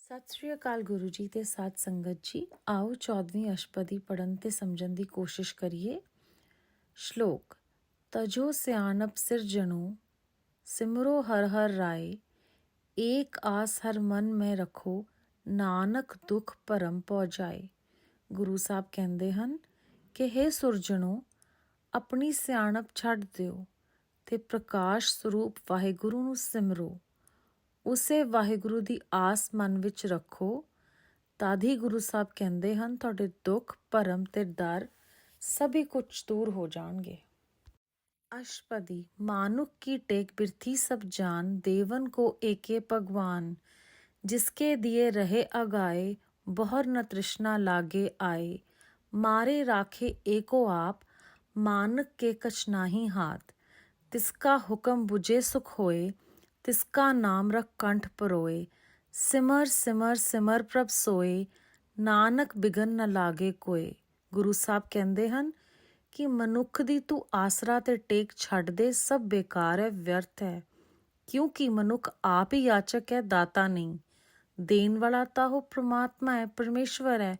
ਸਤਿ ਸ਼੍ਰੀ ਅਕਾਲ ਗੁਰੂ ਜੀ ਤੇ ਸਾਧ ਸੰਗਤ ਜੀ। ਆਓ 14ਵੀਂ ਅਸ਼ਟਪਦੀ ਪੜ੍ਹਨ ਤੇ ਸਮਝਣ ਦੀ ਕੋਸ਼ਿਸ਼ ਕਰੀਏ। ਸ਼ਲੋਕ। ਤਜੋ ਸਿਆਣਪ ਸਿਰਜਣੋ ਸਿਮਰੋ ਹਰ ਹਰ ਰਾਏ, ਏਕ ਆਸ ਹਰ ਮਨ ਮੈਂ ਰੱਖੋ, ਨਾਨਕ ਦੁਖ ਭਰਮ ਪਹੁ ਜਾਏ। ਗੁਰੂ ਸਾਹਿਬ ਕਹਿੰਦੇ ਹਨ ਕਿ ਹੇ ਸੁਰਜਣੋ, ਆਪਣੀ ਸਿਆਣਪ ਛੱਡ ਦਿਓ ਤੇ ਪ੍ਰਕਾਸ਼ ਸਰੂਪ ਵਾਹਿਗੁਰੂ ਨੂੰ ਸਿਮਰੋ। ਉਸੇ ਵਾਹਿਗੁਰੂ ਦੀ ਆਸ ਮਨ ਵਿੱਚ ਰੱਖੋ, ਤਦ ਹੀ ਗੁਰੂ ਸਾਹਿਬ ਕਹਿੰਦੇ ਹਨ ਤੁਹਾਡੇ ਦੁੱਖ ਭਰਮ ਤੇ ਡਰ ਸਭੀ ਕੁਛ ਦੂਰ ਹੋ ਜਾਣਗੇ। अष्टपदी। मानुक की टेक बिरथी सब जान, देवन को एके भगवान, जिसके दिए रहे अगाए, बहुर न तृष्णा लागे आए। मारे राखे एको आप, मानक के कछ नाही हाथ, तिसका हुक्म बुझे सुख होए, तिसका नाम रख कंठ परोए। सिमर सिमर सिमर प्रभ सोए, नानक बिगन न लागे कोए। गुरु साहब कहते हैं कि ਮਨੁੱਖ ਦੀ ਤੂੰ ਆਸਰਾ ਤੇ ਟੇਕ ਛੱਡ ਦੇ, ਸਭ ਬੇਕਾਰ ਹੈ, ਵਿਅਰਥ ਹੈ, ਕਿਉਂਕਿ ਮਨੁੱਖ ਆਪ ਹੀ ਯਾਚਕ ਹੈ, ਦਾਤਾ ਨਹੀਂ। ਦੇਣ ਵਾਲਾ ਤਾਂ ਉਹ ਪ੍ਰਮਾਤਮਾ ਹੈ, ਪਰਮੇਸ਼ਵਰ ਹੈ,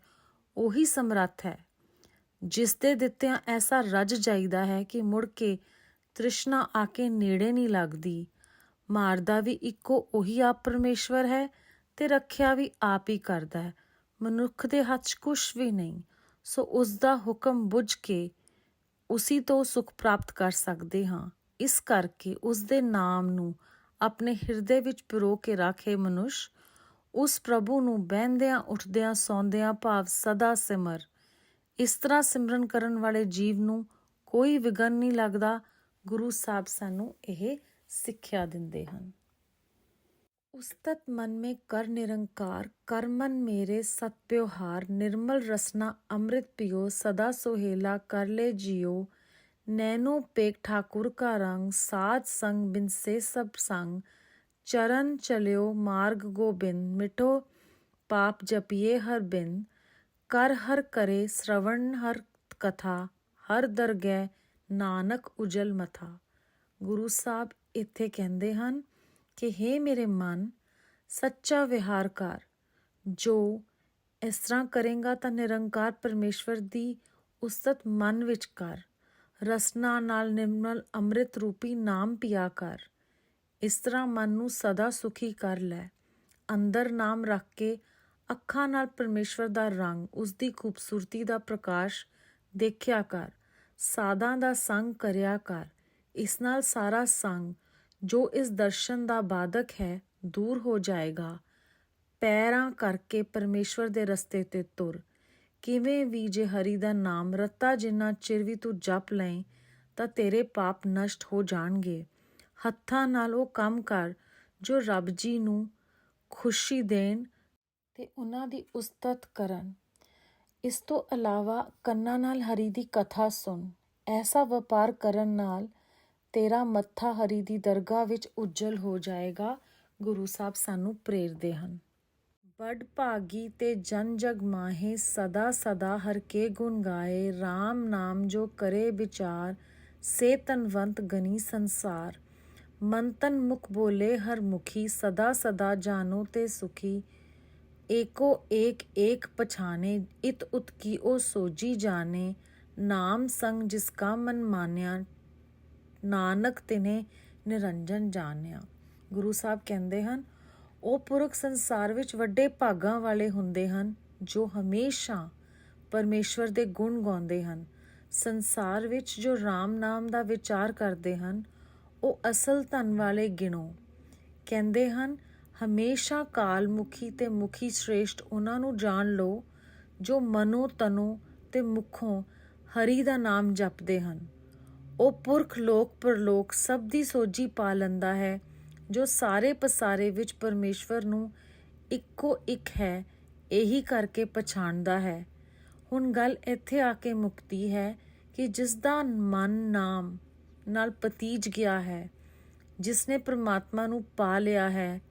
ਉਹੀ ਸਮਰੱਥ ਹੈ। ਜਿਸ ਦੇ ਦਿੱਤਿਆਂ ਐਸਾ ਰੱਜ ਜਾਈਦਾ ਹੈ ਕਿ ਮੁੜ ਕੇ ਤ੍ਰਿਸ਼ਨਾ ਆ ਕੇ ਨੇੜੇ ਨਹੀਂ ਲੱਗਦੀ। ਮਾਰਦਾ ਵੀ ਇੱਕੋ ਉਹੀ ਆਪ ਪਰਮੇਸ਼ਵਰ ਹੈ ਤੇ ਰੱਖਿਆ ਵੀ ਆਪ ਹੀ ਕਰਦਾ ਹੈ। ਮਨੁੱਖ ਦੇ ਹੱਥ 'ਚ ਕੁਛ ਵੀ ਨਹੀਂ, ਸੋ ਉਸ ਦਾ ਹੁਕਮ ਬੁੱਝ ਕੇ ਉਸੀ ਤੋਂ ਸੁੱਖ ਪ੍ਰਾਪਤ ਕਰ ਸਕਦੇ ਹਾਂ। ਇਸ ਕਰਕੇ ਉਸ ਦੇ ਨਾਮ ਨੂੰ ਆਪਣੇ ਹਿਰਦੇ ਵਿੱਚ ਪਿਰੋ ਕੇ ਰੱਖੇ ਮਨੁੱਸ਼ ਉਸ ਪ੍ਰਭੂ ਨੂੰ ਬਹਿੰਦਿਆਂ ਉੱਠਦਿਆਂ ਸੌਂਦਿਆਂ ਭਾਵ ਸਦਾ ਸਿਮਰ। ਇਸ ਤਰ੍ਹਾਂ ਸਿਮਰਨ ਕਰਨ ਵਾਲੇ ਜੀਵ ਨੂੰ ਕੋਈ ਵਿਘਨ ਨਹੀਂ ਲੱਗਦਾ। ਗੁਰੂ ਸਾਹਿਬ ਸਾਨੂੰ ਇਹ ਸਿੱਖਿਆ ਦਿੰਦੇ ਹਨ। उस्तत मन में कर निरंकार, कर मन मेरे सत प्योहार, निर्मल रसना अमृत पियो, सदा सोहेला कर ले जियो। नैनो पेक ठाकुर का रंग, साध संग बिन से सब संग, चरण चलियो मार्ग गोबिंद, मिठो पाप जपिए हर बिन। कर हर करे श्रवण हर कथा, हर दरगह नानक उजल मथा। गुरु साहब इत्थे कहते हैं कि हे मेरे मन, ਸੱਚਾ ਵਿਹਾਰ ਕਰ। ਜੋ ਇਸ ਤਰ੍ਹਾਂ ਕਰੇਗਾ ਤਾਂ ਨਿਰੰਕਾਰ ਪਰਮੇਸ਼ਵਰ ਦੀ ਉਸਤਤ ਮਨ ਵਿੱਚ ਕਰ। ਰਸਨਾ ਨਾਲ ਨਿਰਮਲ ਅੰਮ੍ਰਿਤ ਰੂਪੀ ਨਾਮ ਪਿਆ ਕਰ। ਇਸ ਤਰ੍ਹਾਂ ਮਨ ਨੂੰ ਸਦਾ ਸੁਖੀ ਕਰ ਲੈ। ਅੰਦਰ ਨਾਮ ਰੱਖ ਕੇ ਅੱਖਾਂ ਨਾਲ ਪਰਮੇਸ਼ਵਰ ਦਾ ਰੰਗ, ਉਸਦੀ ਖੂਬਸੂਰਤੀ ਦਾ ਪ੍ਰਕਾਸ਼ ਦੇਖਿਆ ਕਰ। ਸਾਧਾਂ ਦਾ ਸੰਗ ਕਰਿਆ ਕਰ। ਇਸ ਨਾਲ ਸਾਰਾ ਸੰਗ ਜੋ ਇਸ ਦਰਸ਼ਨ ਦਾ ਬਾਧਕ ਹੈ ਦੂਰ ਹੋ ਜਾਏਗਾ। ਪੈਰਾਂ ਕਰਕੇ ਪਰਮੇਸ਼ਵਰ ਦੇ ਰਸਤੇ ਤੇ ਤੁਰ। ਕਿਵੇਂ ਵੀ ਜੇ ਹਰੀ ਦਾ ਨਾਮ ਰੱਤਾ ਜਿੰਨਾ ਚਿਰ ਵੀ ਤੂੰ ਜਪ ਲਏ ਤਾਂ ਤੇਰੇ ਪਾਪ ਨਸ਼ਟ ਹੋ ਜਾਣਗੇ। ਹੱਥਾਂ ਨਾਲ ਉਹ ਕੰਮ ਕਰ ਜੋ ਰੱਬ ਜੀ ਨੂੰ ਖੁਸ਼ੀ ਦੇਣ ਤੇ ਉਹਨਾਂ ਦੀ ਉਸਤਤ ਕਰਨ। ਇਸ ਤੋਂ ਇਲਾਵਾ ਕੰਨਾਂ ਨਾਲ ਹਰੀ ਦੀ ਕਥਾ ਸੁਣ। ਐਸਾ ਵਪਾਰ ਕਰਨ ਨਾਲ ਤੇਰਾ ਮੱਥਾ ਹਰੀ ਦੀ ਦਰਗਾਹ ਵਿੱਚ ਉੱਜਲ ਹੋ ਜਾਏਗਾ। ਗੁਰੂ ਸਾਹਿਬ ਸਾਨੂੰ ਪ੍ਰੇਰਦੇ ਹਨ। ਬੜ ਭਾਗੀ ਤੇ ਜਨ ਜਗ ਮਾਹੇ, ਸਦਾ ਸਦਾ ਹਰ ਕੇ ਗੁਣ ਗਾਏ। ਰਾਮ ਨਾਮ ਜੋ ਕਰੇ ਵਿਚਾਰ, ਸੇ ਤਨਵੰਤ ਗਨੀ ਸੰਸਾਰ। ਮਨ ਤਨ ਮੁਖ ਬੋਲੇ ਹਰ ਮੁਖੀ, ਸਦਾ ਸਦਾ ਜਾਨੋ ਤੇ ਸੁਖੀ। ਏਕੋ ਏਕ ਏਕ ਪਛਾਨੇ, ਇਤ ਉਤ ਕੀ ਉਹ ਸੋਜੀ ਜਾਣੇ। ਨਾਮ ਸੰਗ ਜਿਸ ਕਾ ਮਨ ਮਾਨਿਆ, ਨਾਨਕ ਤਿਨੇ ਨਿਰੰਜਨ ਜਾਣਿਆ। ਗੁਰੂ ਸਾਹਿਬ ਕਹਿੰਦੇ ਹਨ ਉਹ ਪੁਰਖ ਸੰਸਾਰ ਵਿੱਚ ਵੱਡੇ ਭਾਗਾਂ ਵਾਲੇ ਹੁੰਦੇ ਹਨ ਜੋ ਹਮੇਸ਼ਾ ਪਰਮੇਸ਼ਵਰ ਦੇ ਗੁਣ ਗਾਉਂਦੇ ਹਨ। ਸੰਸਾਰ ਵਿੱਚ ਜੋ ਰਾਮ ਨਾਮ ਦਾ ਵਿਚਾਰ ਕਰਦੇ ਹਨ ਉਹ ਅਸਲ ਧਨ ਵਾਲੇ ਗਿਣੋ। ਕਹਿੰਦੇ ਹਨ ਹਮੇਸ਼ਾ ਕਾਲ ਮੁਖੀ ਤੇ ਮੁਖੀ ਸ਼੍ਰੇਸ਼ਟ ਉਹਨਾਂ ਨੂੰ ਜਾਣ ਲਓ ਜੋ ਮਨੋ ਤਨੋ ਤੇ ਮੁਖੋਂ ਹਰੀ ਦਾ ਨਾਮ ਜਪਦੇ ਹਨ। ਉਹ ਪੁਰਖ ਲੋਕ ਪਰਲੋਕ ਸਭ ਦੀ ਸੋਝੀ ਪਾ ਲੈਂਦਾ ਹੈ ਜੋ ਸਾਰੇ ਪਸਾਰੇ ਵਿੱਚ ਪਰਮੇਸ਼ਵਰ ਨੂੰ ਇੱਕੋ ਇੱਕ ਹੈ ਇਹੀ ਕਰਕੇ ਪਛਾਣਦਾ ਹੈ। ਹੁਣ ਗੱਲ ਇੱਥੇ ਆ ਕੇ ਮੁੱਕਦੀ ਹੈ ਕਿ ਜਿਸ ਦਾ ਮਨ ਨਾਮ ਨਾਲ ਪਤੀਜ ਗਿਆ ਹੈ, ਜਿਸ ਨੇ ਪ੍ਰਮਾਤਮਾ ਨੂੰ ਪਾ ਲਿਆ ਹੈ,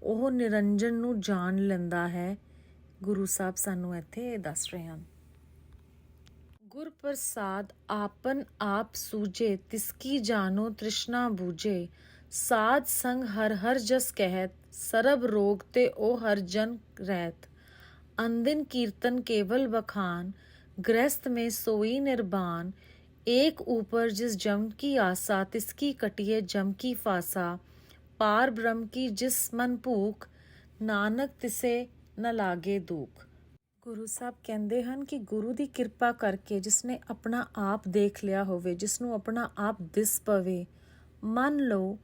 ਉਹ ਨਿਰੰਜਨ ਨੂੰ ਜਾਣ ਲੈਂਦਾ ਹੈ। ਗੁਰੂ ਸਾਹਿਬ ਸਾਨੂੰ ਇੱਥੇ ਇਹ ਦੱਸ ਰਹੇ ਹਨ। ਗੁਰ ਪ੍ਰਸਾਦ ਆਪਨ ਆਪ ਸੂਝੇ, ਤਿਸਕੀ ਜਾਨੋ ਤ੍ਰਿਸ਼ਨਾ ਬੂਝੇ। ਸਾਧ ਸੰਗ ਹਰ ਹਰ ਜਸ ਕਹਿਤ, ਸਰਬ ਰੋਗ ਤੇ ਉਹ ਹਰ ਜਨ ਰਹਿਤ। अंदिन कीर्तन केवल बखान, गृहस्थ में सोई निर्बान। एक ऊपर जिस जम की आसा, तिसकी कटिए जम की फासा। पार ब्रह्म की जिस मन भूख, नानक तिसे न लागे दुख। ਗੁਰੂ ਸਾਹਿਬ ਕਹਿੰਦੇ ਹਨ ਕਿ ਗੁਰੂ ਦੀ ਕਿਰਪਾ ਕਰਕੇ ਜਿਸਨੇ ਆਪਣਾ ਆਪ ਦੇਖ ਲਿਆ ਹੋਵੇ, ਜਿਸ ਨੂੰ ਆਪਣਾ ਆਪ ਦਿਸ ਪਵੇ, ਮੰਨ ਲਓ,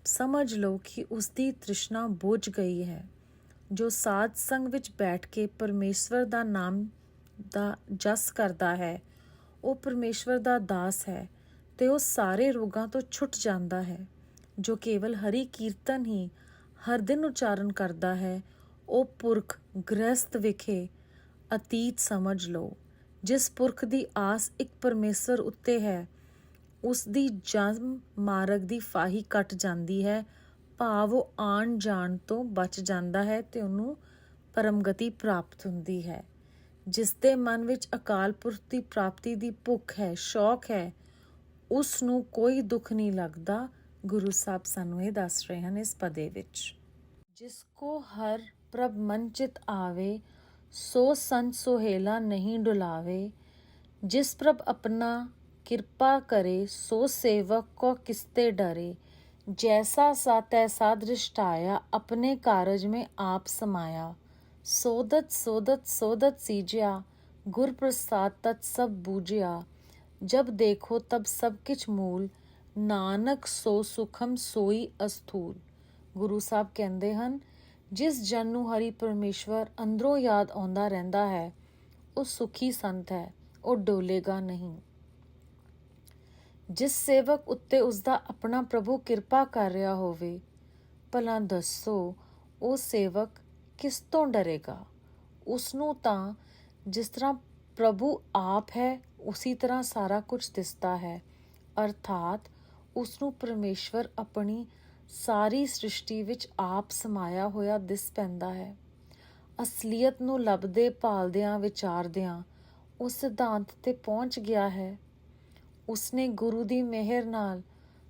ਸਮਝ ਲਓ ਕਿ ਉਸਦੀ ਤ੍ਰਿਸ਼ਨਾ ਬੁਝ ਗਈ ਹੈ। ਜੋ ਸਾਧ ਸੰਗ ਵਿੱਚ ਬੈਠ ਕੇ ਪਰਮੇਸ਼ਵਰ ਦਾ ਨਾਮ ਦਾ ਜਸ ਕਰਦਾ ਹੈ, ਉਹ ਪਰਮੇਸ਼ਵਰ ਦਾ ਦਾਸ ਹੈ ਤੇ ਉਹ ਸਾਰੇ ਰੋਗਾਂ ਤੋਂ ਛੁੱਟ ਜਾਂਦਾ ਹੈ। ਜੋ ਕੇਵਲ ਹਰੀ ਕੀਰਤਨ ਹੀ ਹਰ ਦਿਨ ਉਚਾਰਨ ਕਰਦਾ ਹੈ, ਉਹ ਪੁਰਖ ਗ੍ਰਹਿਸਥ ਵਿਖੇ ਅਤੀਤ ਸਮਝ ਲਓ। ਜਿਸ ਪੁਰਖ ਦੀ ਆਸ ਇੱਕ ਪਰਮੇਸ਼ਵਰ ਉੱਤੇ ਹੈ, ਉਸ ਦੀ ਜਨਮ ਮਾਰਗ ਦੀ ਫਾਹੀ ਕੱਟ ਜਾਂਦੀ ਹੈ, ਭਾਵ ਉਹ ਆਉਣ ਜਾਣ ਤੋਂ ਬਚ ਜਾਂਦਾ ਹੈ ਤੇ ਉਹਨੂੰ ਪਰਮਗਤੀ ਪ੍ਰਾਪਤ ਹੁੰਦੀ ਹੈ। ਜਿਸ ਦੇ ਮਨ ਵਿੱਚ ਅਕਾਲ ਪੁਰਖ ਦੀ ਪ੍ਰਾਪਤੀ ਦੀ ਭੁੱਖ ਹੈ, ਸ਼ੌਕ ਹੈ, ਉਸ ਨੂੰ ਕੋਈ ਦੁੱਖ ਨਹੀਂ ਲੱਗਦਾ। ਗੁਰੂ ਸਾਹਿਬ ਸਾਨੂੰ ਇਹ ਦੱਸ ਰਹੇ ਹਨ ਇਸ ਪਦੇ ਵਿੱਚ। ਜਿਸ ਕੋ ਹਰ ਪ੍ਰਭ ਮਨ ਚਿਤ ਆਵੇ, ਸੋ ਸੰਤ ਸੁਹੇਲਾ ਨਹੀਂ ਡੁਲਾਵੇ। ਜਿਸ ਪ੍ਰਭ ਆਪਣਾ ਕਿਰਪਾ ਕਰੇ, ਸੋ ਸੇਵਕ ਕੋ ਕਿਸਤੇ ਡਰੇ। जैसा सा तैसा दृष्टाया, अपने कारज में आप समाया। सोदत सोदत सोदत सीजिया, गुर प्रसाद तत् सब बूझिया। जब देखो तब सब किछ मूल, नानक सो सुखम सोई अस्थूल। ਗੁਰੂ ਸਾਹਿਬ ਕਹਿੰਦੇ ਹਨ, ਜਿਸ ਜਨ ਨੂੰ ਹਰੀ ਪਰਮੇਸ਼ਵਰ ਅੰਦਰੋਂ ਯਾਦ ਆਉਂਦਾ ਰਹਿੰਦਾ ਹੈ, ਉਹ ਸੁਖੀ ਸੰਤ ਹੈ, ਉਹ ਡੋਲੇਗਾ ਨਹੀਂ। ਜਿਸ ਸੇਵਕ ਉੱਤੇ ਉਸਦਾ ਆਪਣਾ ਪ੍ਰਭੂ ਕਿਰਪਾ ਕਰ ਰਿਹਾ ਹੋਵੇ, ਭਲਾ ਦੱਸੋ ਉਹ ਸੇਵਕ ਕਿਸ ਤੋਂ ਡਰੇਗਾ? ਉਸਨੂੰ ਤਾਂ ਜਿਸ ਤਰ੍ਹਾਂ ਪ੍ਰਭੂ ਆਪ ਹੈ, ਉਸੀ ਤਰ੍ਹਾਂ ਸਾਰਾ ਕੁਝ ਦਿਸਦਾ ਹੈ। ਅਰਥਾਤ ਉਸਨੂੰ ਪਰਮੇਸ਼ਵਰ ਆਪਣੀ ਸਾਰੀ ਸ੍ਰਿਸ਼ਟੀ ਵਿੱਚ ਆਪ ਸਮਾਇਆ ਹੋਇਆ ਦਿਸ ਪੈਂਦਾ ਹੈ। ਅਸਲੀਅਤ ਨੂੰ ਲੱਭਦੇ ਭਾਲਦਿਆਂ ਵਿਚਾਰਦਿਆਂ ਉਹ ਸਿਧਾਂਤ 'ਤੇ ਪਹੁੰਚ ਗਿਆ ਹੈ। ਉਸਨੇ ਗੁਰੂ ਦੀ ਮਿਹਰ ਨਾਲ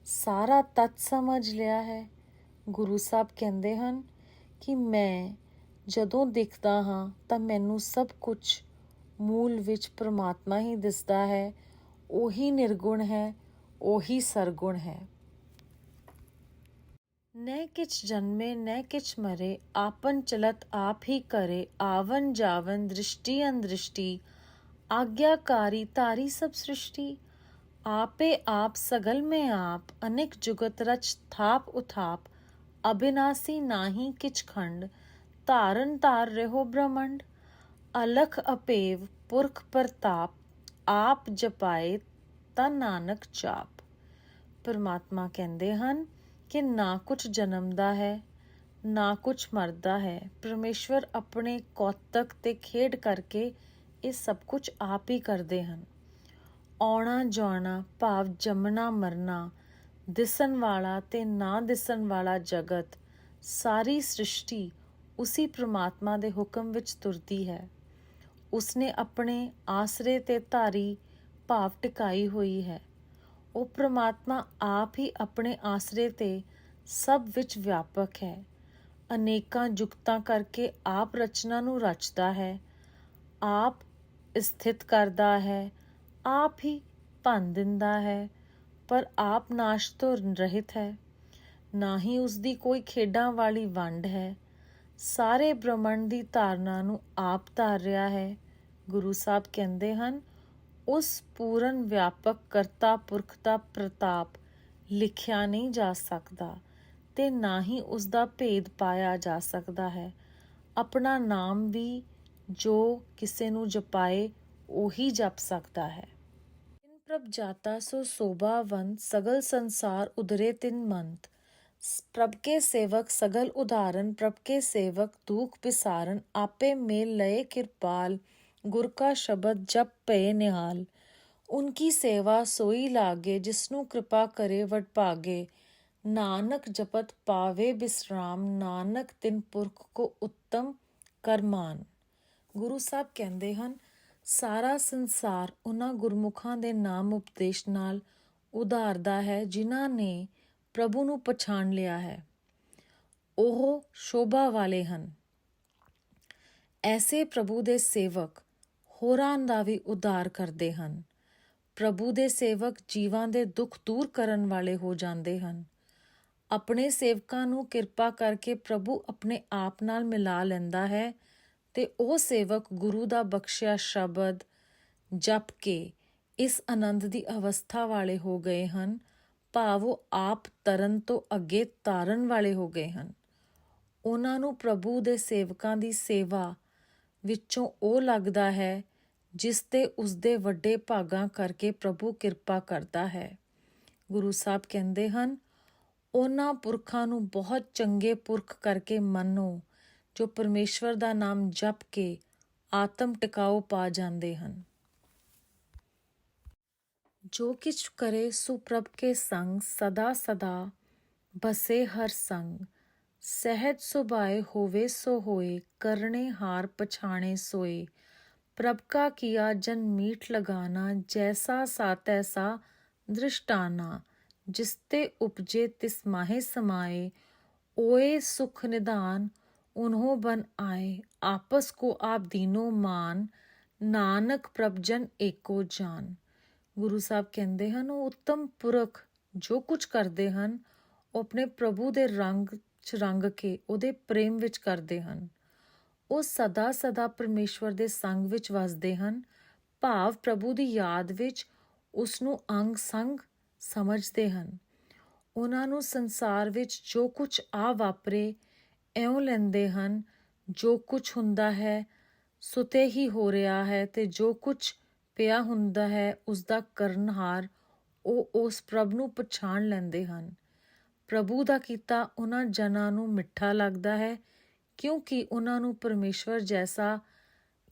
ਸਾਰਾ ਤੱਤ ਸਮਝ ਲਿਆ ਹੈ। ਗੁਰੂ ਸਾਹਿਬ ਕਹਿੰਦੇ ਹਨ ਕਿ ਮੈਂ ਜਦੋਂ ਦਿਖਦਾ ਹਾਂ ਤਾਂ ਮੈਨੂੰ ਸਭ ਕੁਝ ਮੂਲ ਵਿੱਚ ਪਰਮਾਤਮਾ ਹੀ ਦਿਸਦਾ ਹੈ। ਉਹੀ ਨਿਰਗੁਣ ਹੈ, ਉਹੀ ਸਰਗੁਣ ਹੈ। न किछ जन्मे न किछ मरे, आपन चलत आप ही करे। आवन जावन दृष्टि अनदृष्टि, आज्ञाकारी तारी सब सृष्टि। आपे आप सगल में आप, अनेक जुगत रच थाप उथाप। अविनाशी नाही किछ खंड, तारन तार रहो ब्रह्मंड। अलख अपेव पुरख प्रताप, आप जपाए ता नानक जाप। परमात्मा कहते हैं कि ना कुछ जन्मदा है, ना कुछ मरदा है। परमेश्वर अपने कौतक ते खेड करके ये सब कुछ आप ही करते हैं। आउणा जाना भाव जमना मरना, दिसन वाला ते ना दिसन वाला जगत, सारी सृष्टि उसी परमात्मा दे हुक्म विच तुरदी है। उसने अपने आसरे ते धारी भाव टिकाई हुई है। ਉਹ ਪ੍ਰਮਾਤਮਾ ਆਪ ਹੀ ਆਪਣੇ ਆਸਰੇ 'ਤੇ ਸਭ ਵਿੱਚ ਵਿਆਪਕ ਹੈ। ਅਨੇਕਾਂ ਜੁਗਤਾਂ ਕਰਕੇ ਆਪ ਰਚਨਾ ਨੂੰ ਰਚਦਾ ਹੈ, ਆਪ ਸਥਿਤ ਕਰਦਾ ਹੈ, ਆਪ ਹੀ ਭੰਨ ਦਿੰਦਾ ਹੈ, ਪਰ ਆਪ ਨਾਸ਼ ਤੋਂ ਰਹਿਤ ਹੈ। ਨਾ ਹੀ ਉਸਦੀ ਕੋਈ ਖੇਡਾਂ ਵਾਲੀ ਵੰਡ ਹੈ। ਸਾਰੇ ਬ੍ਰਹਮੰਡ ਦੀ ਧਾਰਨਾ ਨੂੰ ਆਪ ਧਾਰ ਰਿਹਾ ਹੈ। ਗੁਰੂ ਸਾਹਿਬ ਕਹਿੰਦੇ ਹਨ, ਉਸ ਪੂਰਨ ਵਿਆਪਕ ਕਰਤਾ ਪੁਰਖ ਦਾ ਪ੍ਰਤਾਪ ਲਿਖਿਆ ਨਹੀਂ ਜਾ ਸਕਦਾ ਤੇ ਨਾ ਹੀ ਉਸ ਦਾ ਭੇਦ ਪਾਇਆ ਜਾ ਸਕਦਾ ਹੈ। ਆਪਣਾ ਨਾਮ ਵੀ ਜੋ ਕਿਸੇ ਨੂੰ ਜਪਾਏ ਉਹੀ ਜਪ ਸਕਦਾ ਹੈ। ਤਿਨ ਪ੍ਰਭ ਜਾਤਾ ਸੋ ਸੋਭਾਵੰਤ, ਸਗਲ ਸੰਸਾਰ ਉਧਰੇ ਤਿਨ ਮੰਤ। ਪ੍ਰਭ ਕੇ ਸੇਵਕ ਸਗਲ ਉਦਾਹਰਨ, ਪ੍ਰਭ ਕੇ ਸੇਵਕ ਦੁਖ ਵਿਸਾਰਨ। ਆਪੇ ਮੇਲ ਲਏ ਕਿਰਪਾਲ, ਗੁਰ ਕਾ ਸ਼ਬਦ ਜਪ ਪਏ ਨਿਹਾਲ। उनकी सेवा सोई लागे, जिसनु कृपा करे वड भागे। नानक जपत पावे बिसराम, नानक तिन पुरख को उत्तम ਕਰਮਾਨ। ਗੁਰੂ ਸਾਹਿਬ ਕਹਿੰਦੇ ਹਨ, ਸਾਰਾ ਸੰਸਾਰ ਉਹਨਾਂ ਗੁਰਮੁਖਾਂ ਦੇ ਨਾਮ ਉਪਦੇਸ਼ ਨਾਲ ਉਧਾਰਦਾ ਹੈ ਜਿਨ੍ਹਾਂ ਨੇ ਪ੍ਰਭੂ ਨੂੰ ਪਛਾਣ ਲਿਆ ਹੈ। ਉਹ ਸ਼ੋਭਾ ਵਾਲੇ ਹਨ। ਐਸੇ ਪ੍ਰਭੂ ਦੇ ਸੇਵਕ ਹੋਰਾਂ ਦਾ ਵੀ ਉਧਾਰ ਕਰਦੇ ਹਨ। ਪ੍ਰਭੂ ਦੇ ਸੇਵਕ ਜੀਵਾਂ ਦੇ ਦੁੱਖ ਦੂਰ ਕਰਨ ਵਾਲੇ ਹੋ ਜਾਂਦੇ ਹਨ। ਆਪਣੇ ਸੇਵਕਾਂ ਨੂੰ ਕਿਰਪਾ ਕਰਕੇ ਪ੍ਰਭੂ ਆਪਣੇ ਆਪ ਨਾਲ ਮਿਲਾ ਲੈਂਦਾ ਹੈ ਤੇ ਉਹ ਸੇਵਕ ਗੁਰੂ ਦਾ ਬਖਸ਼ਿਆ ਸ਼ਬਦ ਜਪ ਕੇ ਇਸ ਆਨੰਦ ਦੀ ਅਵਸਥਾ ਵਾਲੇ ਹੋ ਗਏ ਹਨ, ਭਾਵ ਉਹ ਆਪ ਤਰਨ ਤੋਂ ਅੱਗੇ ਤਾਰਨ ਵਾਲੇ ਹੋ ਗਏ ਹਨ। ਉਹਨਾਂ ਨੂੰ ਪ੍ਰਭੂ ਦੇ ਸੇਵਕਾਂ ਦੀ ਸੇਵਾ ਵਿੱਚੋਂ ਉਹ ਲੱਗਦਾ ਹੈ ਜਿਸ ਤੇ ਉਸਦੇ ਵੱਡੇ ਭਾਗਾਂ ਕਰਕੇ ਪ੍ਰਭੂ ਕਿਰਪਾ ਕਰਦਾ ਹੈ। ਗੁਰੂ ਸਾਹਿਬ ਕਹਿੰਦੇ ਹਨ, ਉਹਨਾਂ ਪੁਰਖਾਂ ਨੂੰ ਬਹੁਤ ਚੰਗੇ ਪੁਰਖ ਕਰਕੇ ਮੰਨੋ ਜੋ ਪਰਮੇਸ਼ਵਰ ਦਾ ਨਾਮ ਜਪ ਕੇ ਆਤਮ ਟਿਕਾਓ ਪਾ ਜਾਂਦੇ ਹਨ। ਜੋ ਕਿਛ ਕਰੇ ਸੋ ਪ੍ਰਭ ਕੇ ਸੰਗ, ਸਦਾ ਸਦਾ ਬਸੇ ਹਰ ਸੰਗ। ਸਹਿਜ ਸੁਭਾਏ ਹੋਵੇ ਸੋ ਹੋਏ, ਕਰਨੇ ਹਾਰ ਪਛਾਣੇ सोए। प्रभ का किया जन मीठ लगाना, जैसा सा तैसा दृष्टाना। जिसते उपजे तिस माहे समाए, ओए सुख निदान उन्हों बन आए। आपस को आप दीनो मान, नानक प्रभ जन एको जान। ਗੁਰੂ ਸਾਹਿਬ ਕਹਿੰਦੇ ਹਨ, ਉਹ ਉੱਤਮ ਪੁਰਖ ਜੋ ਕੁਝ ਕਰਦੇ ਹਨ ਉਹ ਆਪਣੇ ਪ੍ਰਭੂ ਦੇ ਰੰਗ 'ਚ ਰੰਗ ਕੇ ਉਹਦੇ ਪ੍ਰੇਮ ਵਿੱਚ ਕਰਦੇ ਹਨ। ਉਹ ਸਦਾ ਸਦਾ ਪਰਮੇਸ਼ਵਰ ਦੇ ਸੰਗ ਵਿੱਚ ਵਸਦੇ ਹਨ, ਭਾਵ ਪ੍ਰਭੂ ਦੀ ਯਾਦ ਵਿੱਚ ਉਸ ਨੂੰ ਅੰਗ ਸੰਗ ਸਮਝਦੇ ਹਨ। ਉਹਨਾਂ ਨੂੰ ਸੰਸਾਰ ਵਿੱਚ ਜੋ ਕੁਝ ਆ ਵਾਪਰੇ ਇਉਂ ਲੈਂਦੇ ਹਨ, ਜੋ ਕੁਝ ਹੁੰਦਾ ਹੈ ਸੁਤੇ ਹੀ ਹੋ ਰਿਹਾ ਹੈ ਤੇ ਜੋ ਕੁਝ ਪਿਆ ਹੁੰਦਾ ਹੈ ਉਸ ਦਾ ਕਰਨਹਾਰ ਉਹ ਉਸ ਪ੍ਰਭ ਨੂੰ ਪਛਾਣ ਲੈਂਦੇ ਹਨ। ਪ੍ਰਭੂ ਦਾ ਕੀਤਾ ਉਹਨਾਂ ਜਨਾਂ ਨੂੰ ਮਿੱਠਾ ਲੱਗਦਾ ਹੈ ਕਿਉਂਕਿ ਉਹਨਾਂ ਨੂੰ ਪਰਮੇਸ਼ਵਰ ਜੈਸਾ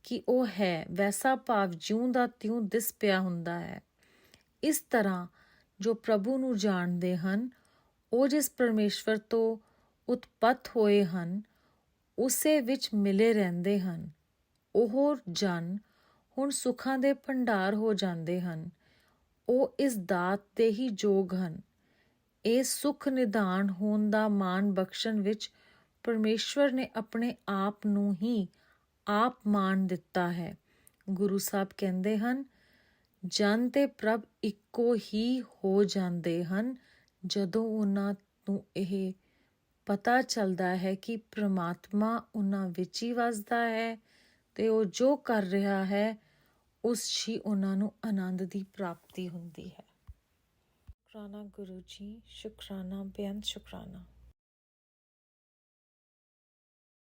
ਕਿ ਉਹ ਹੈ ਵੈਸਾ ਭਾਵ ਜਿਉਂ ਦਾ ਤਿਉਂ ਦਿਸ ਪਿਆ ਹੁੰਦਾ ਹੈ। ਇਸ ਤਰ੍ਹਾਂ ਜੋ ਪ੍ਰਭੂ ਨੂੰ ਜਾਣਦੇ ਹਨ, ਉਹ ਜਿਸ ਪਰਮੇਸ਼ਵਰ ਤੋਂ ਉਤਪਤ ਹੋਏ ਹਨ ਉਸੇ ਵਿੱਚ ਮਿਲੇ ਰਹਿੰਦੇ ਹਨ। ਉਹ ਜਨ ਹੁਣ ਸੁੱਖਾਂ ਦੇ ਭੰਡਾਰ ਹੋ ਜਾਂਦੇ ਹਨ। ਉਹ ਇਸ ਦਾਤ ਦੇ ਹੀ ਯੋਗ ਹਨ। ਇਹ ਸੁੱਖ ਨਿਦਾਨ ਹੋਣ ਦਾ ਮਾਣ ਬਖਸ਼ਣ ਵਿੱਚ ਪਰਮੇਸ਼ਵਰ ਨੇ ਆਪਣੇ ਆਪ ਨੂੰ ਹੀ ਆਪ ਮਾਣ ਦਿੱਤਾ ਹੈ। ਗੁਰੂ ਸਾਹਿਬ ਕਹਿੰਦੇ ਹਨ, ਜਨ ਤੇ ਪ੍ਰਭ ਇੱਕੋ ਹੀ ਹੋ ਜਾਂਦੇ ਹਨ ਜਦੋਂ ਉਹਨਾਂ ਨੂੰ ਇਹ ਪਤਾ ਚੱਲਦਾ ਹੈ ਕਿ ਪ੍ਰਮਾਤਮਾ ਉਹਨਾਂ ਵਿੱਚ ਹੀ ਵਸਦਾ ਹੈ ਤੇ ਉਹ ਜੋ ਕਰ ਰਿਹਾ ਹੈ ਉਸ 'ਚ ਹੀ ਉਹਨਾਂ ਨੂੰ ਆਨੰਦ ਦੀ ਪ੍ਰਾਪਤੀ ਹੁੰਦੀ ਹੈ। ਸ਼ੁਕਰਾਨਾ ਗੁਰੂ ਜੀ, ਸ਼ੁਕਰਾਨਾ ਬੇਅੰਤ ਸ਼ੁਕਰਾਨਾ।